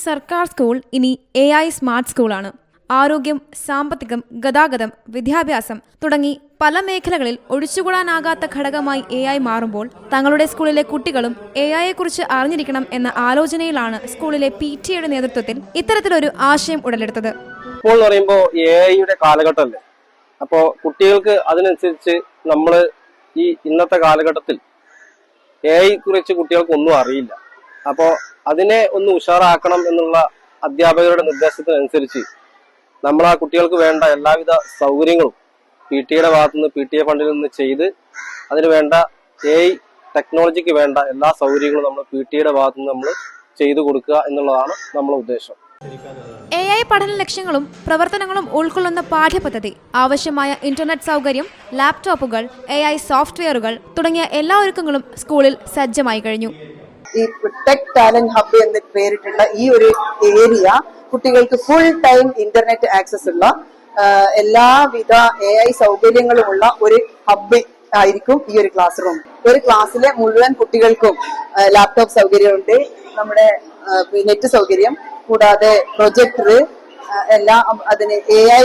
സർക്കാർ സ്കൂൾ ഇനി AI smart സ്കൂളാണ്. ആരോഗ്യം, സാമ്പത്തികം, ഗതാഗതം, വിദ്യാഭ്യാസം തുടങ്ങി പല മേഖലകളിൽ ഒഴിച്ചുകൂടാനാകാത്ത ഘടകമായി AI മാറുമ്പോൾ തങ്ങളുടെ സ്കൂളിലെ കുട്ടികളും AIയെക്കുറിച്ച് അറിഞ്ഞിരിക്കണം എന്ന ആലോചനയിലാണ് സ്കൂളിലെ PTAയുടെ നേതൃത്വത്തിൽ ഇത്തരത്തിലൊരു ആശയം ഉടലെടുത്തത്. ഇപ്പോൾ എന്ന് പറയുമ്പോൾ AIയുടെ കാലഘട്ടമല്ലേ, അപ്പോൾ കുട്ടികൾക്ക് അതിനനുസരിച്ച് നമ്മൾ ഈ ഇന്നത്തെ കാലഘട്ടത്തിൽ AI കുറിച്ച് കുട്ടികൾക്ക് ഒന്നും അറിയില്ല. അപ്പോൾ അതിനെ ഒന്ന് ഉഷാറാക്കണം എന്നുള്ള അധ്യാപകരുടെ നിർദ്ദേശത്തിനനുസരിച്ച് നമ്മൾ ആ കുട്ടികൾക്ക് വേണ്ട എല്ലാവിധ സൗകര്യങ്ങളും PTAയുടെ ഭാഗത്തുനിന്ന് PTA ഫണ്ടിൽ നിന്ന് ചെയ്ത് അതിന് വേണ്ട AI ടെക്നോളജിക്ക് വേണ്ട എല്ലാ സൗകര്യങ്ങളും നമ്മൾ PTAയുടെ ഭാഗത്തുനിന്ന് നമ്മൾ ചെയ്തു കൊടുക്കുക എന്നുള്ളതാണ് നമ്മളെ ഉദ്ദേശം. AI പഠന ലക്ഷ്യങ്ങളും പ്രവർത്തനങ്ങളും ഉൾക്കൊള്ളുന്ന പാഠ്യപദ്ധതി, ആവശ്യമായ ഇന്റർനെറ്റ് സൗകര്യം, ലാപ്ടോപ്പുകൾ, AI സോഫ്റ്റ്വെയറുകൾ തുടങ്ങിയ എല്ലാ ഒരുക്കങ്ങളും സ്കൂളിൽ സജ്ജമായി കഴിഞ്ഞു. ഈ ടെക് ടാലന്റ് ഹബ് എന്ന് പേരിട്ടുള്ള ഈ ഒരു ഏരിയ കുട്ടികൾക്ക് ഫുൾ ടൈം ഇന്റർനെറ്റ് ആക്സസ് ഉള്ള എല്ലാവിധ AI സൗകര്യങ്ങളുമുള്ള ഒരു ഹബ് ആയിരിക്കും ഈ ഒരു ക്ലാസ് റൂം. ഒരു ക്ലാസ്സിലെ മുഴുവൻ കുട്ടികൾക്കും ലാപ്ടോപ്പ് സൗകര്യമുണ്ട്, നമ്മുടെ നെറ്റ് സൗകര്യം, കൂടാതെ പ്രൊജക്ടർ, എല്ലാം അതിന് AI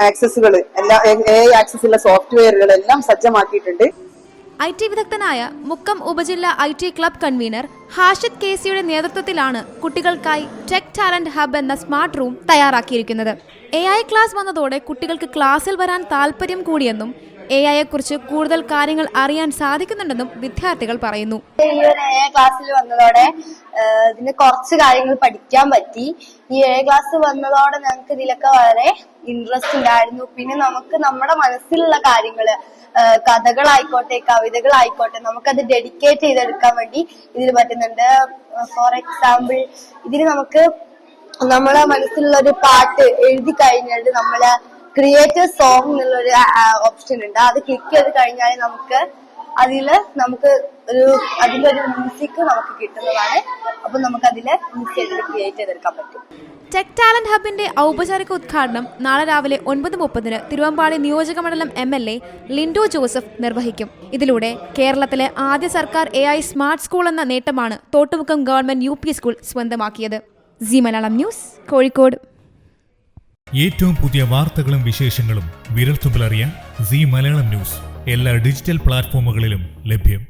ആക്സസുകൾ, എല്ലാ AI ആക്സസ് ഉള്ള സോഫ്റ്റ്വെയറുകൾ എല്ലാം സജ്ജമാക്കിയിട്ടുണ്ട്. IT വിദഗ്ധനായ മുക്കം ഉപജില്ല IT ക്ലബ് കൺവീനർ ഹാഷിദ് KCയുടെ നേതൃത്വത്തിലാണ് കുട്ടികൾക്കായി ടെക് ടാലന്റ് ഹബ് എന്ന സ്മാർട്ട് റൂം തയ്യാറാക്കിയിരിക്കുന്നത്. AI ക്ലാസ് വന്നതോടെ കുട്ടികൾക്ക് ക്ലാസ്സിൽ വരാൻ താല്പര്യം കൂടിയെന്നും AIയെക്കുറിച്ച് കൂടുതൽ കാര്യങ്ങൾ അറിയാൻ സാധിക്കുന്നുണ്ടെന്നും വിദ്യാർത്ഥികൾ പറയുന്നു. ഈ ഒരു AI ക്ലാസ്സിൽ വന്നതോടെ ഇതിന് കുറച്ച് കാര്യങ്ങൾ പഠിക്കാൻ പറ്റി. ഈ AI ക്ലാസ് വന്നതോടെ ഞങ്ങൾക്ക് ഇതിലൊക്കെ വളരെ ഇൻട്രസ്റ്റ് ഉണ്ടായിരുന്നു. പിന്നെ നമുക്ക് നമ്മുടെ മനസ്സിലുള്ള കാര്യങ്ങള്, കഥകളായിക്കോട്ടെ, കവിതകളായിക്കോട്ടെ, നമുക്കത് ഡെഡിക്കേറ്റ് ചെയ്തെടുക്കാൻ വേണ്ടി ഇതിൽ പറ്റുന്നുണ്ട്. ഫോർ എക്സാമ്പിൾ, ഇതിൽ നമുക്ക് നമ്മളെ മനസ്സിലുള്ള ഒരു പാട്ട് എഴുതി കഴിഞ്ഞാൽ നമ്മള് ക്രിയേറ്റീവ് സോങ് എന്നുള്ളൊരു ഓപ്ഷൻ ഉണ്ട്. അത് ക്ലിക്ക് ചെയ്ത് കഴിഞ്ഞാൽ നമുക്ക് അതിന്റെ ഒരു മ്യൂസിക് നമുക്ക് കിട്ടുന്നതാണ്. അപ്പൊ നമുക്ക് അതില് ഈസിയായിട്ട് ക്രിയേറ്റ് ചെയ്തെടുക്കാൻ പറ്റും. ടെക് ടാലന്റ് ഹബിന്റെ ഔപചാരിക ഉദ്ഘാടനം നാളെ രാവിലെ 9:30 തിരുവമ്പാടി നിയോജകമണ്ഡലം MLA ലിൻഡോ ജോസഫ് നിർവഹിക്കും. ഇതിലൂടെ കേരളത്തിലെ ആദ്യ സർക്കാർ AI സ്മാർട്ട് സ്കൂൾ എന്ന നേട്ടമാണ് തോട്ടുമുക്കം ഗവൺമെന്റ് UP സ്കൂൾ സ്വന്തമാക്കിയത്. C Malayalam news, Kozhikode. ഏറ്റവും പുതിയ വാർത്തകളും വിശേഷങ്ങളും വിരൽത്തുമ്പിലറിയാൻ സി മലയാളം ന്യൂസ് എല്ലാ ഡിജിറ്റൽ പ്ലാറ്റ്ഫോമുകളിലും ലഭ്യം.